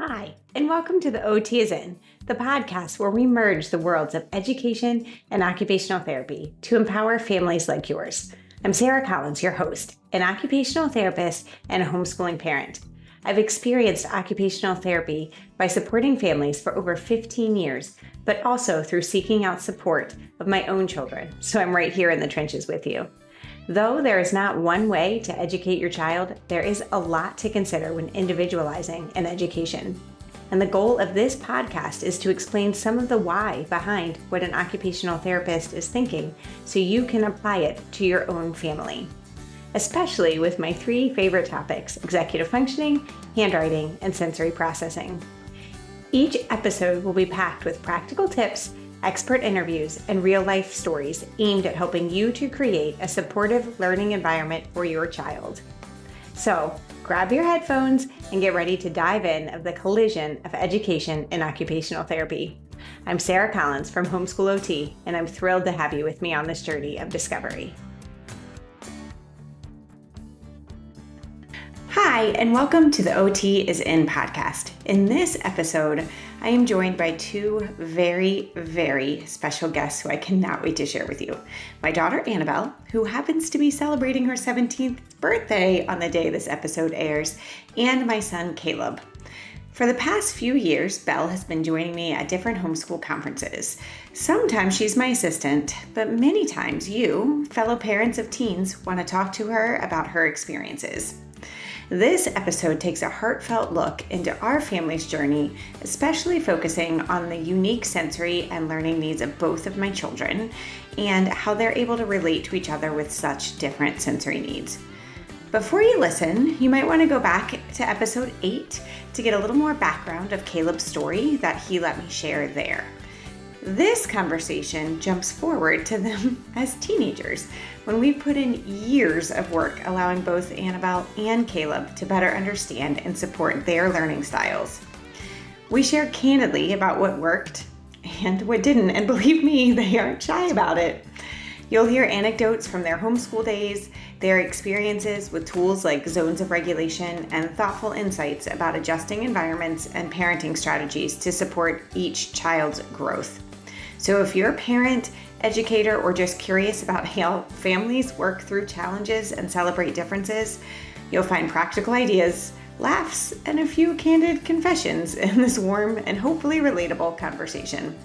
Hi, and welcome to the OT is In, the podcast where we merge the worlds of education and occupational therapy to empower families like yours. I'm Sarah Collins, your host, an occupational therapist and a homeschooling parent. I've experienced occupational therapy by supporting families for over 15 years, but also through seeking out support of my own children, so I'm right here in the trenches with you. Though there is not one way to educate your child, there is a lot to consider when individualizing an education. And the goal of this podcast is to explain some of the why behind what an occupational therapist is thinking so you can apply it to your own family. Especially with my three favorite topics: executive functioning, handwriting, and sensory processing. Each episode will be packed with practical tips, expert interviews, and real-life stories aimed at helping you to create a supportive learning environment for your child. So, grab your headphones and get ready to dive in of the collision of education and occupational therapy. I'm Sarah Collins from Homeschool OT, and I'm thrilled to have you with me on this journey of discovery. Hi, and welcome to the OT is In podcast. In this episode, I am joined by two very, very special guests who I cannot wait to share with you. My daughter, Annabelle, who happens to be celebrating her 17th birthday on the day this episode airs, and my son, Kaleb. For the past few years, Belle has been joining me at different homeschool conferences. Sometimes she's my assistant, but many times you, fellow parents of teens, want to talk to her about her experiences. This episode takes a heartfelt look into our family's journey, especially focusing on the unique sensory and learning needs of both of my children and how they're able to relate to each other with such different sensory needs. Before you listen, you might want to go back to episode 8 to get a little more background of Kaleb's story that he let me share there. This conversation jumps forward to them as teenagers, when we put in years of work allowing both Annabelle and Kaleb to better understand and support their learning styles. We share candidly about what worked and what didn't, and believe me, they aren't shy about it. You'll hear anecdotes from their homeschool days, their experiences with tools like zones of regulation, and thoughtful insights about adjusting environments and parenting strategies to support each child's growth. So if you're a parent, educator, or just curious about how families work through challenges and celebrate differences, you'll find practical ideas, laughs, and a few candid confessions in this warm and hopefully relatable conversation.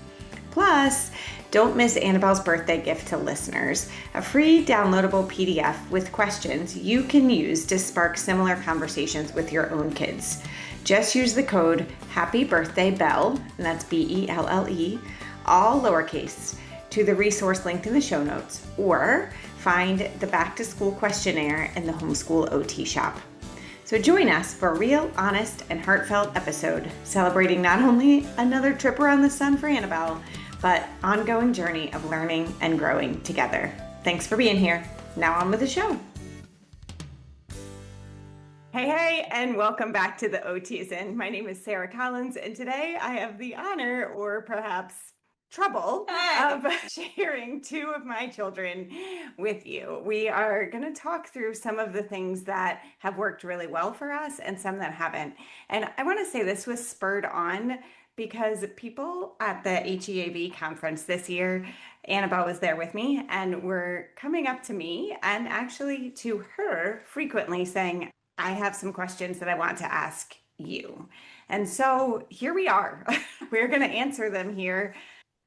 Plus, don't miss Annabelle's birthday gift to listeners, a free downloadable PDF with questions you can use to spark similar conversations with your own kids. Just use the code HAPPYBIRTHDAYBELLE, and that's BELLE, all lowercase, to the resource linked in the show notes, or find the back to school questionnaire in the Homeschool OT shop. So join us for a real, honest, and heartfelt episode celebrating not only another trip around the sun for Annabelle, but ongoing journey of learning and growing together. Thanks for being here. Now on with the show. Hey, and welcome back to the OT is In. My name is Sarah Collins, and today I have the honor, or perhaps trouble, of sharing two of my children with you. We are going to talk through some of the things that have worked really well for us and some that haven't. And I want to say this was spurred on because people at the HEAV conference this year, Annabelle was there with me, and were coming up to me and actually to her frequently saying, I have some questions that I want to ask you. And so here we are. We're going to answer them here.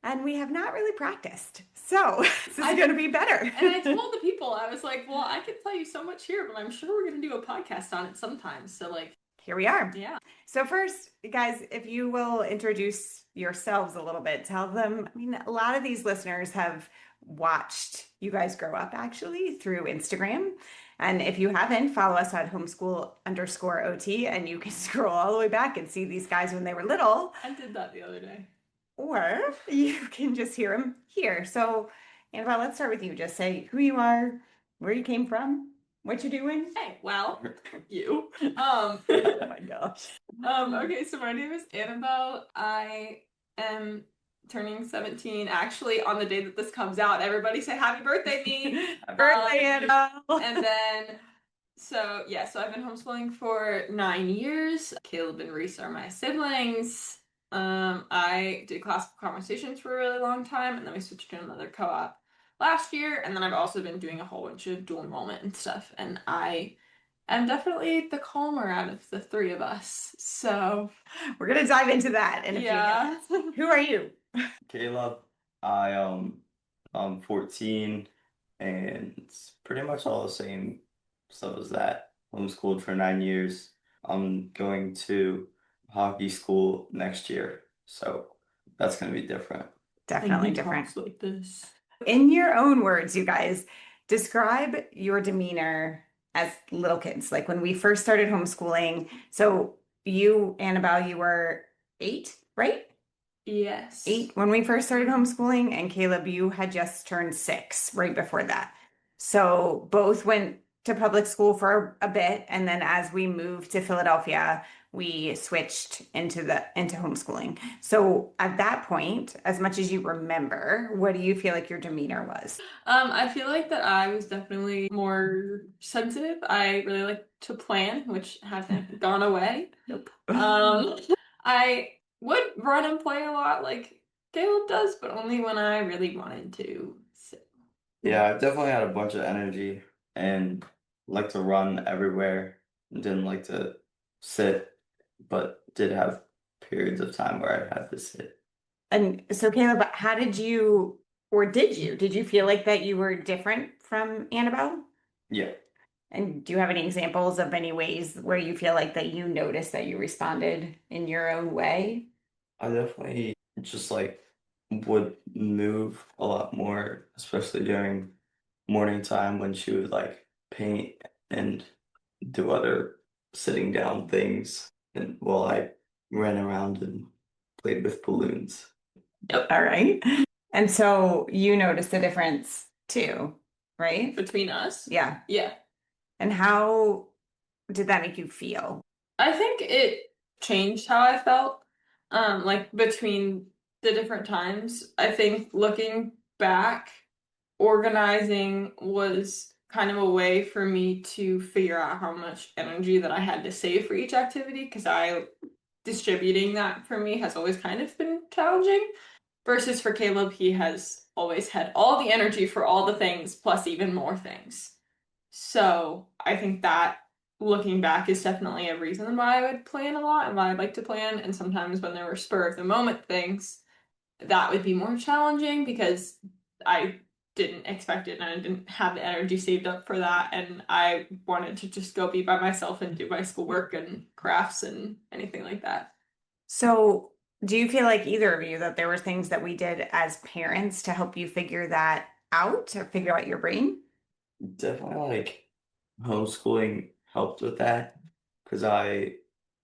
And we have not really practiced. So this is going to be better. And I told the people, I was like, well, I could tell you so much here, but I'm sure we're going to do a podcast on it sometime. So here we are. Yeah. So first, guys, if you will introduce yourselves a little bit, tell them, a lot of these listeners have watched you guys grow up actually through Instagram. And if you haven't, follow us at homeschool_OT, and you can scroll all the way back and see these guys when they were little. I did that the other day. Or you can just hear them here. So, Annabelle, let's start with you. Just say who you are, where you came from, what you're doing. Hey, well, you. Oh my gosh. Okay, so my name is Annabelle. I am turning 17 actually on the day that this comes out. Everybody say happy birthday, me. Happy birthday, Annabelle. And then So yeah, so I've been homeschooling for 9 years. Caleb and Reese are my siblings. I did classical conversations for a really long time, and then we switched to another co-op last year, and then I've also been doing a whole bunch of dual enrollment and stuff, and I am definitely the calmer out of the three of us. So We're going to dive into that in a few yeah. minutes. Who are you? Caleb, I'm 14 and it's pretty much all the same stuff as that. Homeschooled for 9 years. I'm going to hockey school next year, so that's gonna be different. Definitely And he different. talks like this. In your own words, you guys, describe your demeanor as little kids. Like when we first started homeschooling. So you, Annabelle, you were 8, right? Yes. 8 when we first started homeschooling, and Caleb, you had just turned 6 right before that. So both went to public school for a bit, and then as we moved to Philadelphia, we switched into homeschooling. So at that point, as much as you remember, what do you feel like your demeanor was? I feel like that I was definitely more sensitive. I really like to plan, which hasn't gone away. Nope. I would run and play a lot like Caleb does, but only when I really wanted to. So, Yeah, I definitely had a bunch of energy and liked to run everywhere. Didn't like to sit, but did have periods of time where I had to sit. And so, Caleb, how did you, or did you feel like that you were different from Annabelle? Yeah. And do you have any examples of any ways where you feel like that you noticed that you responded in your own way? I definitely just like would move a lot more, especially during morning time when she would like paint and do other sitting down things, and while I ran around and played with balloons. Yep. All right. And so you noticed the difference too, right? between us, Yeah. yeah. And how did that make you feel? I think it changed how I felt, like between the different times. I think looking back, organizing was kind of a way for me to figure out how much energy that I had to save for each activity, because I distributing that for me has always kind of been challenging. Versus for Caleb, he has always had all the energy for all the things plus even more things. So I think that looking back is definitely a reason why I would plan a lot and why I like to plan. And sometimes when there were spur of the moment things, that would be more challenging because I didn't expect it and I didn't have the energy saved up for that. And I wanted to just go be by myself and do my schoolwork and crafts and anything like that. So, do you feel like either of you that there were things that we did as parents to help you figure that out or figure out your brain? Definitely like homeschooling helped with that because I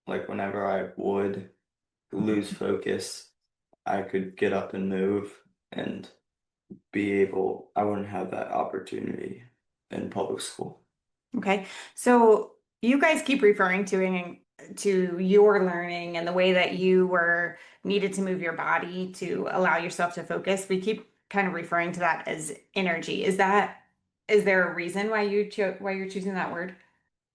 like whenever I would lose focus, I could get up and move and I wouldn't have that opportunity in public school. Okay. So you guys keep referring to your learning and the way that you were needed to move your body to allow yourself to focus. We keep kind of referring to that as energy. Is there a reason why why you're choosing that word?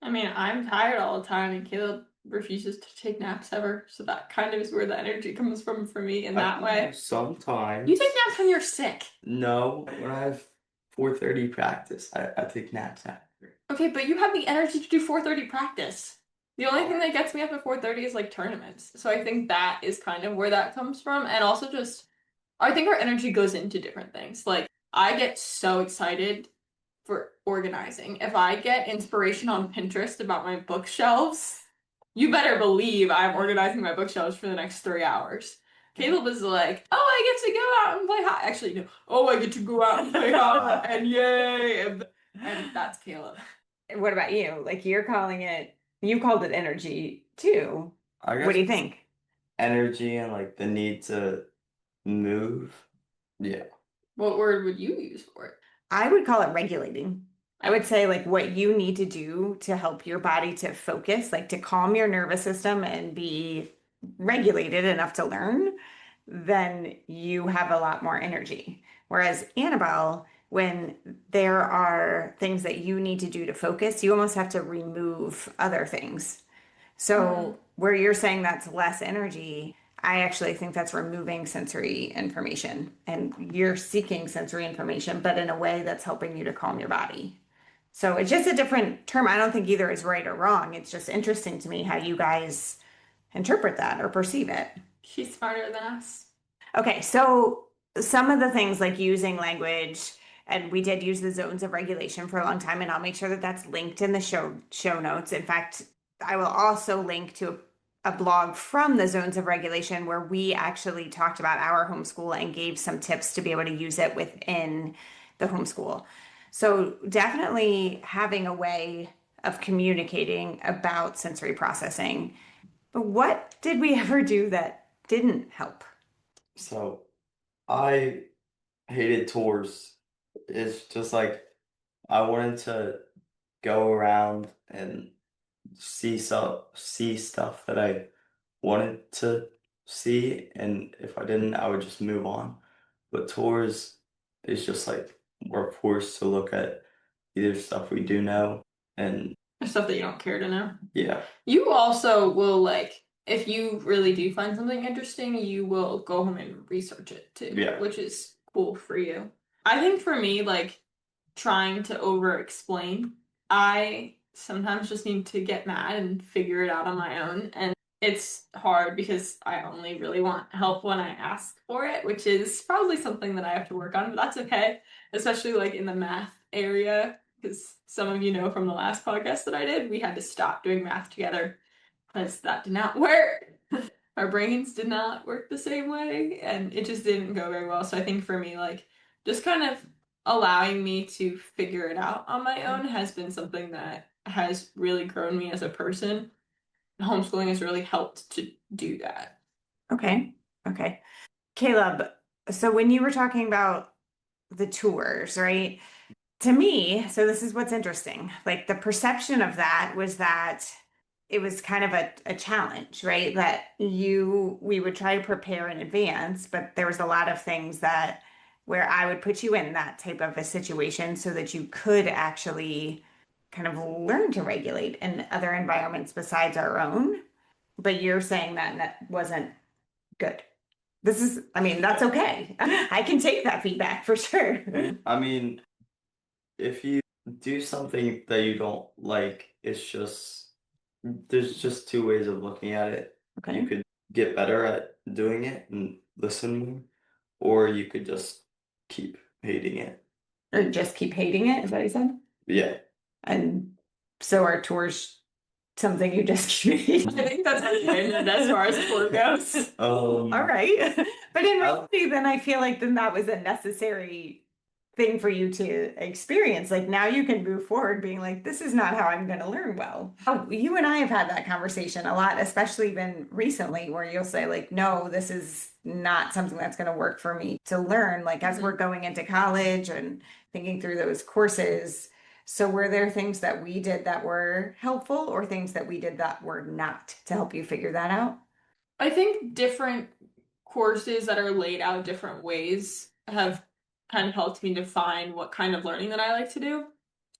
I mean, I'm tired all the time, and Caleb refuses to take naps ever. So that kind of is where the energy comes from for me in that way. Sometimes. You take naps when you're sick. No, when I have 4:30 practice, I take naps after. Okay, but you have the energy to do 4:30 practice. The only thing that gets me up at 4:30 is like tournaments. So I think that is kind of where that comes from. And also just, I think our energy goes into different things. Like, I get so excited for organizing. If I get inspiration on Pinterest about my bookshelves, you better believe I'm organizing my bookshelves for the next 3 hours. Caleb is like, oh, I get to go out and play hot. Actually, no. Oh, I get to go out and play hot, and yay! And that's Caleb. What about you? Like you called it energy too. I What guess do you think? energy and like the need to move. Yeah. What word would you use for it? I would call it regulating. I would say like what you need to do to help your body to focus, like to calm your nervous system and be regulated enough to learn, then you have a lot more energy. Whereas Annabelle, when there are things that you need to do to focus, you almost have to remove other things. So where you're saying that's less energy, I actually think that's removing sensory information and you're seeking sensory information, but in a way that's helping you to calm your body. So it's just a different term. I don't think either is right or wrong. It's just interesting to me how you guys interpret that or perceive it. She's smarter than us. Okay, so some of the things like using language, and we did use the zones of regulation for a long time, and I'll make sure that that's linked in the show notes. In fact, I will also link to a blog from the zones of regulation where we actually talked about our homeschool and gave some tips to be able to use it within the homeschool. So definitely having a way of communicating about sensory processing. But what did we ever do that didn't help? So I hated tours. It's just like I wanted to go around and see stuff that I wanted to see, and if I didn't, I would just move on. But tours is just like we're forced to look at either stuff we do know and Stuff that you don't care to know. yeah. You also will, like, if you really do find something interesting, you will go home and research it too, Yeah. which is cool for you. I think for me, like, trying to over explain, I sometimes just need to get mad and figure it out on my own. And it's hard because I only really want help when I ask for it, which is probably something that I have to work on, but that's okay, especially like in the math area. Because some of you know from the last podcast that I did, we had to stop doing math together because that did not work. Our brains did not work the same way, and it just didn't go very well. So I think for me, like, just kind of allowing me to figure it out on my own has been something that has really grown me as a person. Homeschooling has really helped to do that. Okay. Okay. Kaleb, so when you were talking about the tours, right? To me, so this is what's interesting. Like the perception of that was that it was kind of a challenge, right? That we would try to prepare in advance, but there was a lot of things that where I would put you in that type of a situation so that you could actually kind of learn to regulate in other environments besides our own. But you're saying that wasn't good. I mean, that's okay. I can take that feedback for sure. I mean, if you do something that you don't like, there's just two ways of looking at it. You Okay. could get better at doing it and listening, or you could just keep hating it. Or just keep hating it, is that what you said? Yeah. And so are tours something you just keep hating? I think that's okay as far as tour goes. All right. But in reality, then I feel like then that was a necessary thing for you to experience. Like now you can move forward being like, this is not how I'm going to learn well. Oh, you and I have had that conversation a lot, especially even recently, where you'll say like, no, this is not something that's going to work for me to learn. Like as we're going into college and thinking through those courses. So were there things that we did that were helpful or things that we did that were not to help you figure that out? I think different courses that are laid out different ways have kind of helped me define what kind of learning that I like to do.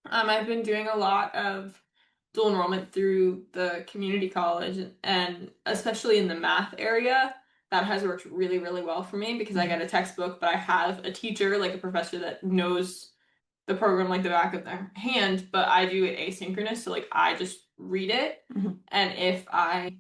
I've been doing a lot of dual enrollment through the community college, and especially in the math area, that has worked really, really well for me because I get a textbook, but I have a teacher, like a professor that knows the program like the back of their hand, but I do it asynchronous, so like I just read it, and if I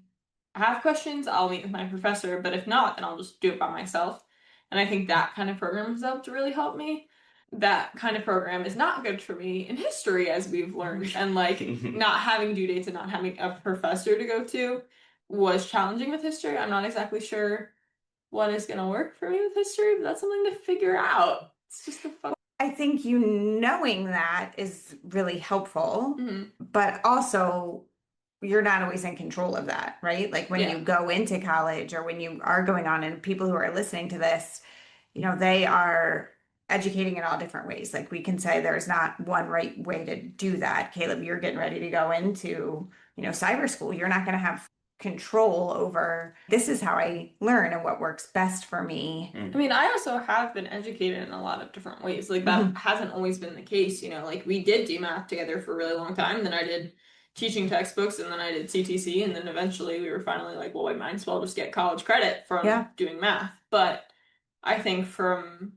have questions, I'll meet with my professor, but if not, then I'll just do it by myself. And I think that kind of program has helped to really help me. That kind of program is not good for me in history, as we've learned, and like not having due dates and not having a professor to go to was challenging with history. I'm not exactly sure what is going to work for me with history, but that's something to figure out. It's just the fun. I think you knowing that is really helpful, but also you're not always in control of that, right? Like when you go into college or when you are going on, and people who are listening to this, they are educating in all different ways. Like we can say there's not one right way to do that. Kaleb, you're getting ready to go into, cyber school. You're not going to have control over this is how I learn and what works best for me. I mean, I also have been educated in a lot of different ways. Like that hasn't always been the case, like we did do math together for a really long time, and then I did teaching textbooks, and then I did CTC, and then eventually we were finally like, well, I might as well just get college credit from doing math. But I think from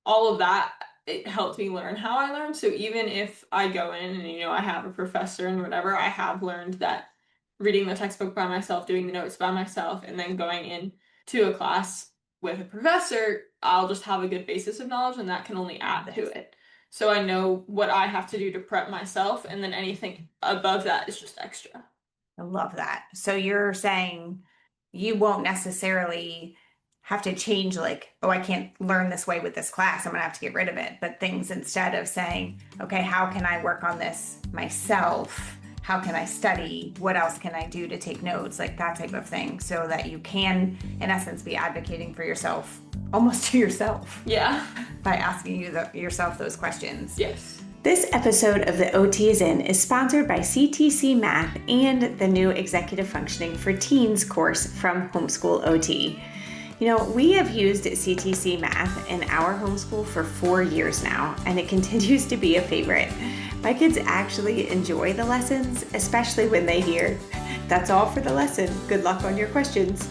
all of that, it helped me learn how I learned. So even if I go in and, I have a professor and whatever, I have learned that reading the textbook by myself, doing the notes by myself, and then going in to a class with a professor, I'll just have a good basis of knowledge, and that can only add to it. So I know what I have to do to prep myself, and then anything above that is just extra. I love that. So you're saying you won't necessarily have to change like, oh, I can't learn this way with this class, I'm gonna have to get rid of it. But things instead of saying, okay, how can I work on this myself? How can I study? What else can I do to take notes? Like that type of thing, so that you can, in essence, be advocating for yourself, almost to yourself. Yeah. By asking yourself those questions. Yes. This episode of The OT is In is sponsored by CTC Math and the new Executive Functioning for Teens course from Homeschool OT. We have used CTC Math in our homeschool for 4 years now, and it continues to be a favorite. My kids actually enjoy the lessons, especially when they hear, "That's all for the lesson, good luck on your questions."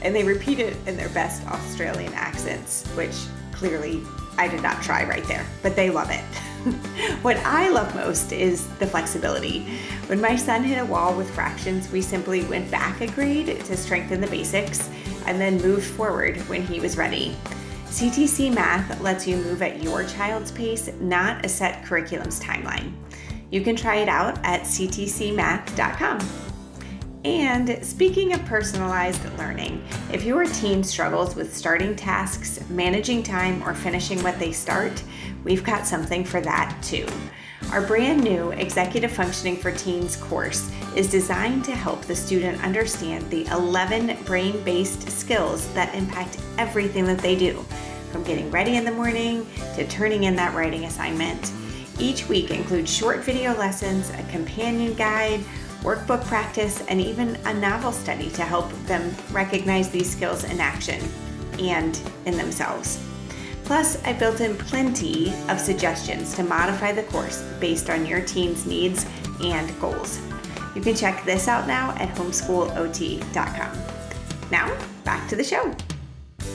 And they repeat it in their best Australian accents, which clearly I did not try right there, but they love it. What I love most is the flexibility. When my son hit a wall with fractions, we simply went back a grade to strengthen the basics and then moved forward when he was ready. CTC Math lets you move at your child's pace, not a set curriculum's timeline. You can try it out at ctcmath.com. And speaking of personalized learning, if your teen struggles with starting tasks, managing time, or finishing what they start, we've got something for that too. Our brand new Executive Functioning for Teens course is designed to help the student understand the 11 brain-based skills that impact everything that they do, from getting ready in the morning to turning in that writing assignment. Each week includes short video lessons, a companion guide, workbook practice, and even a novel study to help them recognize these skills in action and in themselves. Plus, I built in plenty of suggestions to modify the course based on your teen's needs and goals. You can check this out now at homeschoolot.com. Now, back to the show.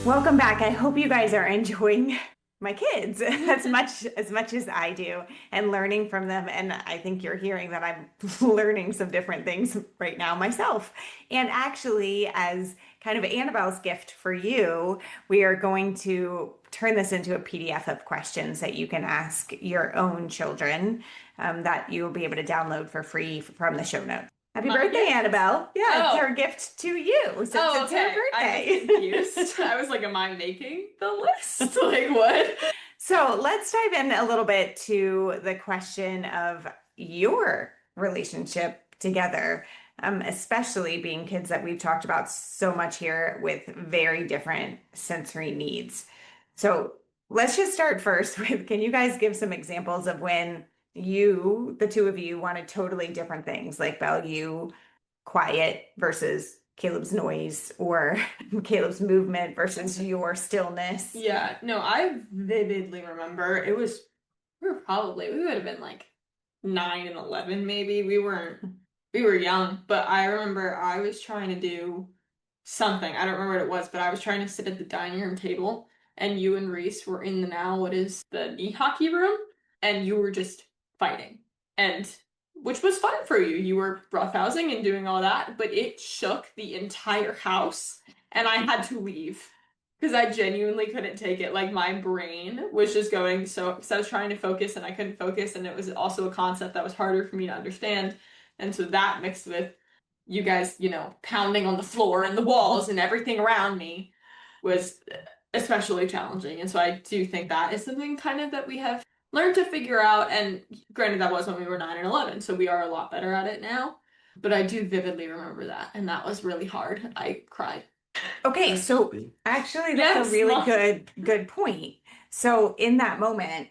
Welcome back. I hope you guys are enjoying my kids as much as I do and learning from them. And I think you're hearing that I'm learning some different things right now myself. And actually, as kind of Annabelle's gift for you, we are going to turn this into a PDF of questions that you can ask your own children that you'll be able to download for free from the show notes. Happy birthday, Annabelle. Yeah, it's her gift to you since it's her birthday. I was confused. I was like, am I making the list? Like what? So let's dive in a little bit to the question of your relationship together, especially being kids that we've talked about so much here with very different sensory needs. So let's just start first with, can you guys give some examples of when the two of you wanted totally different things, like value quiet versus Kaleb's noise, or Kaleb's movement versus your stillness? Yeah, no, I vividly remember we would have been like 9 and 11 maybe. We were young, but I remember I was trying to do something. I don't remember what it was, but I was trying to sit at the dining room table, and you and Reese were in the knee hockey room, and you were just fighting, and which was fun for you. You were roughhousing and doing all that, but it shook the entire house, and I had to leave because I genuinely couldn't take it. Like my brain was just going because I was trying to focus and I couldn't focus, and it was also a concept that was harder for me to understand. And so that mixed with you guys, pounding on the floor and the walls and everything around me was especially challenging. And so I do think that is something kind of that we have learned to figure out. And granted, that was when we were 9 and 11, so we are a lot better at it now. But I do vividly remember that, and that was really hard. I cried. Okay, so actually that's a really good point. So in that moment,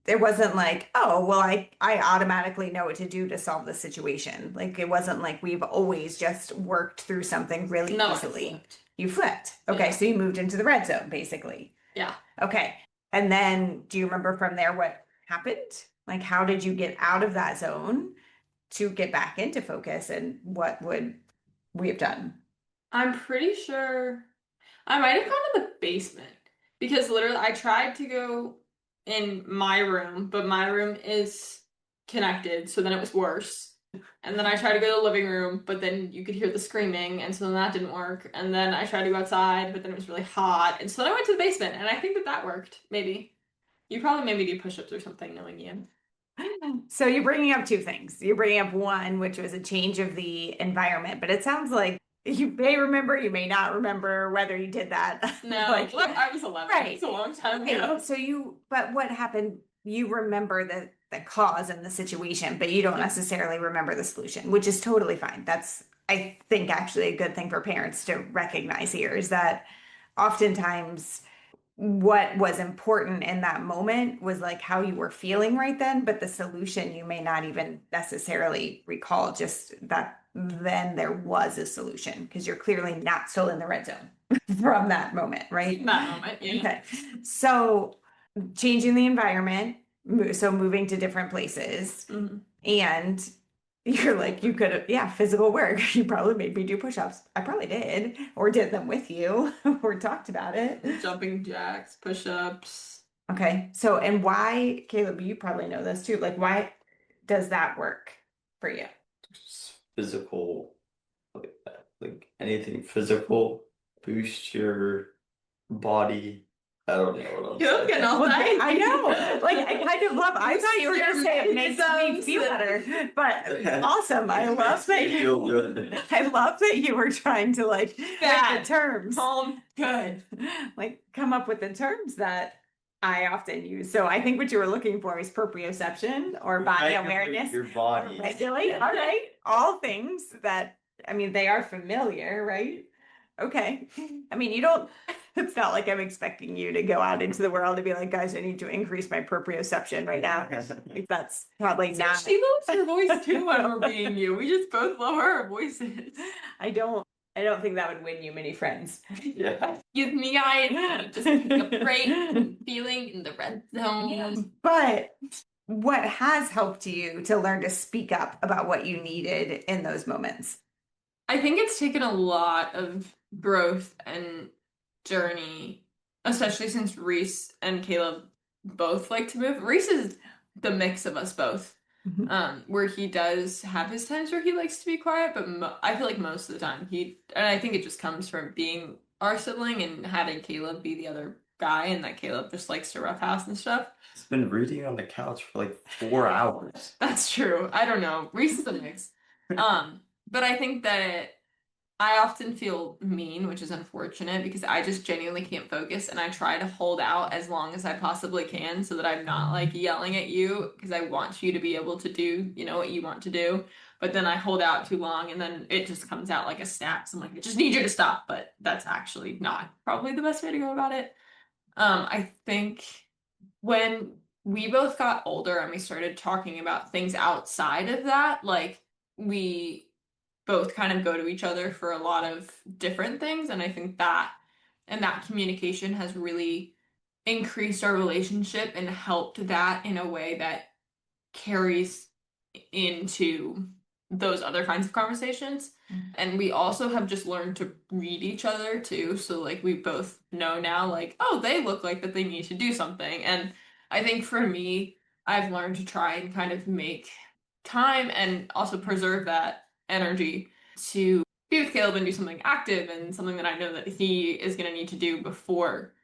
it wasn't like, oh, well, I automatically know what to do to solve the situation. Like it wasn't like we've always just worked through something really No, I easily. flipped. You flipped. Okay, Yeah. so you moved into the red zone, basically. Yeah. Okay. And then do you remember from there what happened? Like how did you get out of that zone to get back into focus, and what would we have done? I'm pretty sure I might have gone to the basement because literally I tried to go in my room, but my room is connected, so then it was worse. And then I tried to go to the living room, but then you could hear the screaming, and so then that didn't work. And then I tried to go outside, but then it was really hot. And so then I went to the basement, and I think that that worked, maybe. You probably made me do push-ups or something, knowing you. So you're bringing up two things. You're bringing up one, which was a change of the environment, but it sounds like you may remember, you may not remember whether you did that. No, Like, look, I was 11. right. It's a long time Okay, ago. so but what happened? You remember the cause and the situation, but you don't necessarily remember the solution, which is totally fine. That's, I think, actually a good thing for parents to recognize here is that oftentimes what was important in that moment was like how you were feeling right then, but the solution you may not even necessarily recall, just that then there was a solution because you're clearly not still in the red zone from that moment, right? That moment, yeah. Okay. So changing the environment, so moving to different places, Mhm. and you're like, you could have, yeah, physical work. You probably made me do push-ups. I probably did, or did them with you, or talked about it. Jumping jacks, push-ups. Okay. So, and why, Caleb, you probably know this too. Like, why does that work for you? Just physical, like anything physical, boost your body. I don't know what I'm You're saying. looking all Well, nice. I know. Like, I kind of love, I thought you were going to say it makes me Sounds feel better, but awesome. I It love makes me that you, feel good. I love that you were trying to like Bad. pick the terms. Good. Like come up with the terms that I often use. So I think what you were looking for is proprioception or body awareness. Your body. Regulate. All right. All things that, I mean, they are familiar, right? Okay. I mean, you don't, it's not like I'm expecting you to go out into the world and be like, guys, I need to increase my proprioception right now. Like, that's probably not. She lowers her voice too when we're being you. We just both lower our voices. I don't think that would win you many friends. Yeah. Give me guys just take a break from feeling in the red zone. But what has helped you to learn to speak up about what you needed in those moments? I think it's taken a lot of growth and journey, especially since Reese and Caleb both like to move. Reese is the mix of us both. Where he does have his times where he likes to be quiet, but I feel like most of the time and I think it just comes from being our sibling and having Caleb be the other guy, and that Caleb just likes to roughhouse and stuff. He's been reading on the couch for like 4 hours. That's true. I don't know. Reese is a mix. But I think that I often feel mean, which is unfortunate because I just genuinely can't focus, and I try to hold out as long as I possibly can so that I'm not like yelling at you because I want you to be able to do, what you want to do. But then I hold out too long and then it just comes out like a snap. So I'm like, I just need you to stop. But that's actually not probably the best way to go about it. I think when we both got older and we started talking about things outside of that, like we both kind of go to each other for a lot of different things. And I think that and that communication has really increased our relationship and helped that in a way that carries into those other kinds of conversations. And we also have just learned to read each other too. So like we both know now, like, oh, they look like that they need to do something. And I think for me, I've learned to try and kind of make time and also preserve that energy to be with Caleb and do something active and something that I know that he is going to need to do before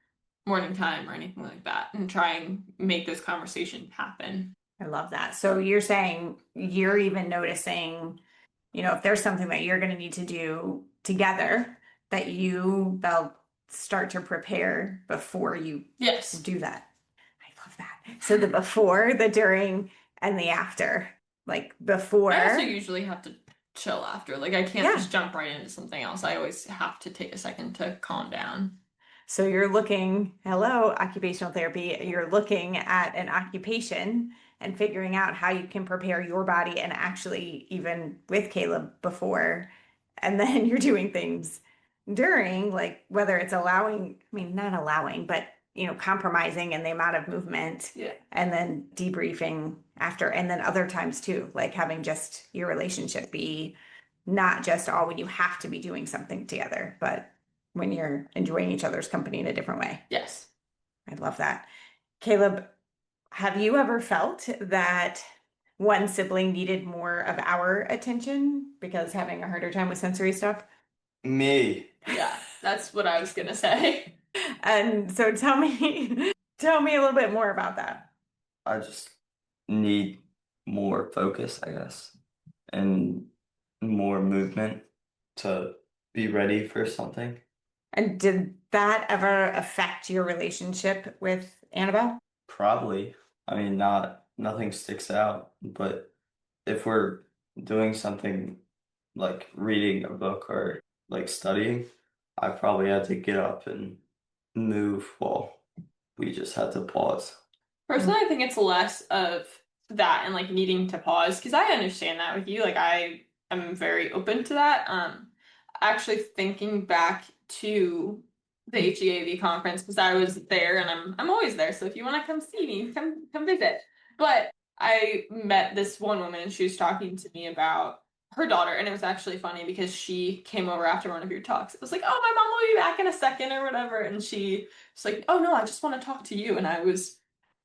morning time or anything like that, and try and make this conversation happen. I love that. So you're saying you're even noticing, if there's something that you're going to need to do together, that they'll start to prepare before you Yes. do that. I love that. So the before, the during, and the after. Like before. I also usually have to chill after. Like I can't Yeah. just jump right into something else. I always have to take a second to calm down. So you're looking, hello, occupational therapy, you're looking at an occupation and figuring out how you can prepare your body and actually even with Caleb before. And then you're doing things during, like whether it's allowing, I mean, not allowing, but compromising in the amount of movement Yeah. and then debriefing after. And then other times too, like having just your relationship be not just all when you have to be doing something together, but when you're enjoying each other's company in a different way. Yes. I love that. Caleb, have you ever felt that one sibling needed more of our attention because having a harder time with sensory stuff? Me. Yeah, that's what I was gonna say. And so tell me a little bit more about that. I just need more focus, I guess, and more movement to be ready for something. And did that ever affect your relationship with Annabelle? Probably. I mean, nothing sticks out, but if we're doing something like reading a book or like studying, I probably had to get up and move while we just had to pause. Personally, I think it's less of that and like needing to pause because I understand that with you. Like I am very open to that. Actually thinking back to the HEAV conference because I was there and I'm always there. So if you want to come see me, come visit. But I met this one woman and she was talking to me about her daughter, and it was actually funny because she came over after one of your talks. It was like, "Oh, my mom will be back in a second or whatever," and she was like, "Oh no, I just want to talk to you," and I was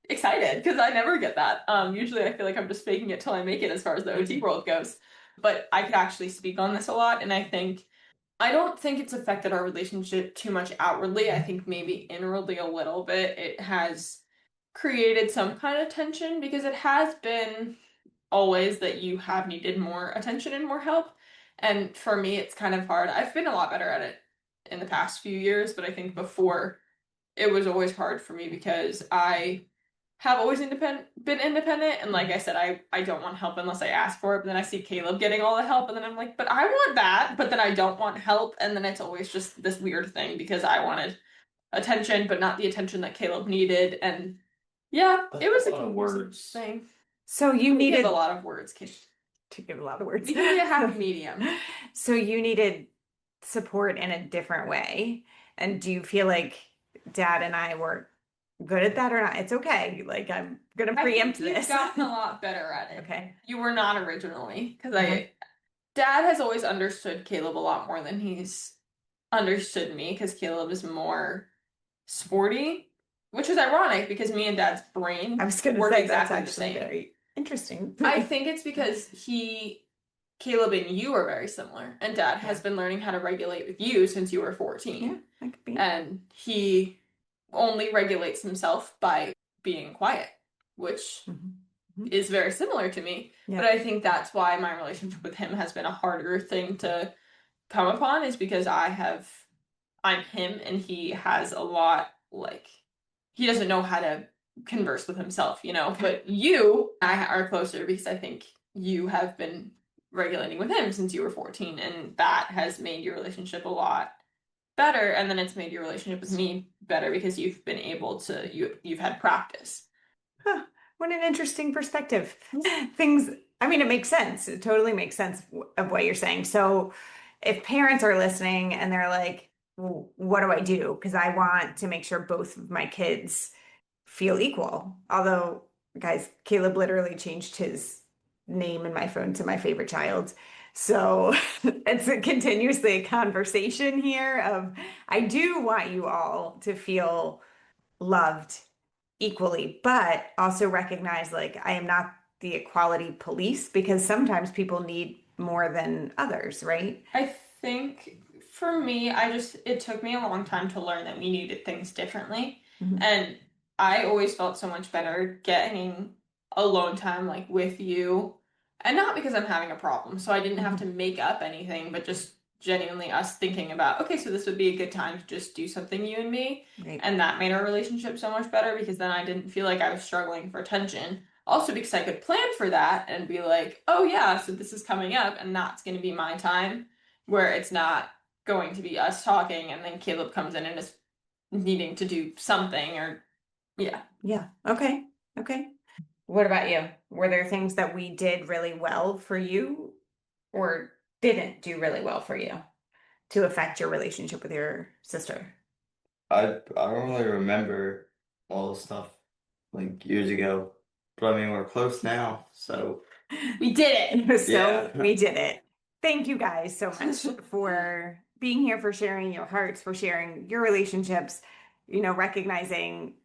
excited because I never get that. Usually I feel like I'm just faking it till I make it as far as the OT world goes. But I could actually speak on this a lot, and I don't think it's affected our relationship too much outwardly. I think maybe inwardly a little bit. It has created some kind of tension because it has been always that you have needed more attention and more help. And for me, it's kind of hard. I've been a lot better at it in the past few years, but I think before it was always hard for me because I have always been independent, and like I said, I don't want help unless I ask for it. But then I see Caleb getting all the help, and then I'm like, but I want that, but then I don't want help, and then it's always just this weird thing because I wanted attention, but not the attention that Caleb needed, and yeah, That's it was a a lot of confusing words. thing. So you We give needed a lot of words, Kate. to give a lot of words. We can be a happy medium. So you needed support in a different way. And do you feel like Dad and I were good at that or not? It's okay. Like I'm gonna I preempt think you've this. gotten a lot better at it. Okay. You were not originally, because Mhm. Dad has always understood Caleb a lot more than he's understood me, because Caleb is more sporty, which is ironic because me and Dad's brain I was gonna work say that's exactly the actually same. very interesting. I think it's because Caleb and you are very similar, and Dad has Yeah. been learning how to regulate with you since you were 14. Yeah, that could be. And he only regulates himself by being quiet, which Mhm. Mhm. is very similar to me. Yeah. But I think that's why my relationship with him has been a harder thing to come upon, is because I'm him and he has a lot, like, he doesn't know how to converse with himself, you know? But you and I are closer because I think you have been regulating with him since you were 14, and that has made your relationship a lot better. And then it's made your relationship with me better because you've been able to, you've had practice. Huh, what an interesting perspective. Things, I mean, it makes sense. It totally makes sense of what you're saying. So, if parents are listening and they're like, "Well, what do I do?" Because I want to make sure both of my kids feel equal. Although, guys, Caleb literally changed his name in my phone to my favorite child. So it's continuously a conversation here of I do want you all to feel loved equally, but also recognize like I am not the equality police because sometimes people need more than others, right? I think for me, it took me a long time to learn that we needed things differently. Mhm. And I always felt so much better getting alone time like with you. And not because I'm having a problem. So I didn't have to Mhm. make up anything, but just genuinely us thinking about, okay, so this would be a good time to just do something, you and me. Right. And that made our relationship so much better because then I didn't feel like I was struggling for attention. Also, because I could plan for that and be like, oh yeah, so this is coming up and that's going to be my time, where it's not going to be us talking and then Caleb comes in and is needing to do something or yeah. Yeah. Okay. Okay. What about you? Were there things that we did really well for you or didn't do really well for you to affect your relationship with your sister? I don't really remember all the stuff like years ago, but I mean we're close now, so We did it. So yeah. we did it. Thank you guys so much for being here, for sharing your hearts, for sharing your relationships, recognizing,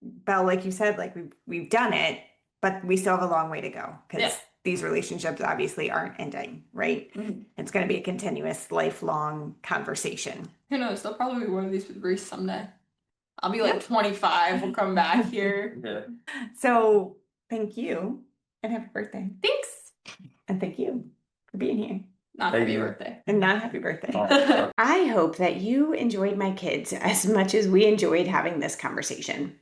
Belle, like you said, like we've done it, but we still have a long way to go because these relationships obviously aren't ending, right? Mm-hmm. It's going to be a continuous, lifelong conversation. Who knows? There'll probably be one of these with Reese someday. I'll be like 25. We'll come back here. Yeah. So thank you and happy birthday. Thanks. And thank you for being here. Not Thank happy you. birthday. And not happy birthday. Oh, I hope that you enjoyed my kids as much as we enjoyed having this conversation.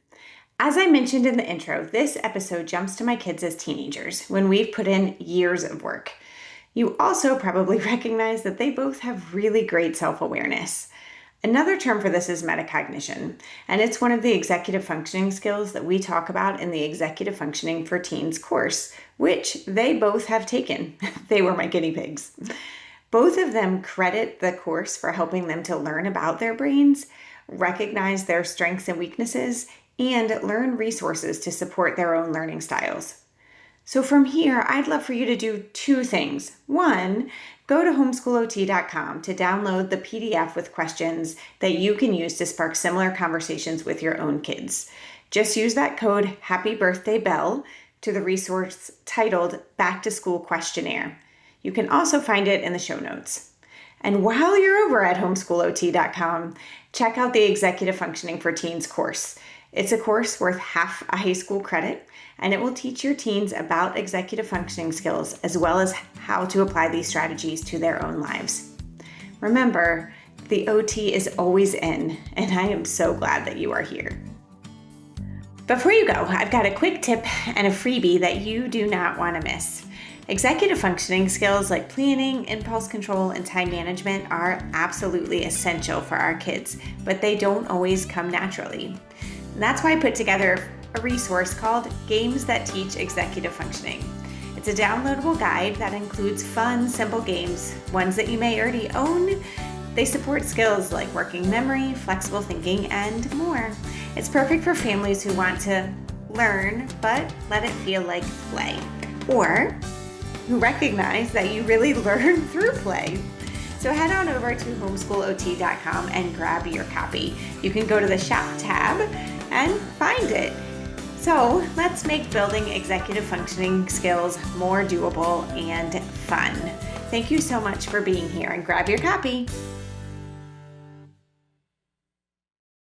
As I mentioned in the intro, this episode jumps to my kids as teenagers when we've put in years of work. You also probably recognize that they both have really great self-awareness. Another term for this is metacognition, and it's one of the executive functioning skills that we talk about in the Executive Functioning for Teens course, which they both have taken. They were my guinea pigs. Both of them credit the course for helping them to learn about their brains, recognize their strengths and weaknesses, and learn resources to support their own learning styles. So from here, I'd love for you to do two things. One, go to homeschoolot.com to download the PDF with questions that you can use to spark similar conversations with your own kids. Just use that code Happy Birthday Belle to the resource titled Back to School Questionnaire. You can also find it in the show notes. And while you're over at homeschoolot.com, check out the Executive Functioning for Teens course. It's a course worth half a high school credit, and it will teach your teens about executive functioning skills as well as how to apply these strategies to their own lives. Remember, the OT is always in, and I am so glad that you are here. Before you go, I've got a quick tip and a freebie that you do not want to miss. Executive functioning skills like planning, impulse control, and time management are absolutely essential for our kids, but they don't always come naturally. And that's why I put together a resource called Games That Teach Executive Functioning. It's a downloadable guide that includes fun, simple games, ones that you may already own. They support skills like working memory, flexible thinking, and more. It's perfect for families who want to learn, but let it feel like play, or who recognize that you really learn through play. So head on over to homeschoolot.com and grab your copy. You can go to the shop tab and find it. So let's make building executive functioning skills more doable and fun. Thank you so much for being here, and grab your copy.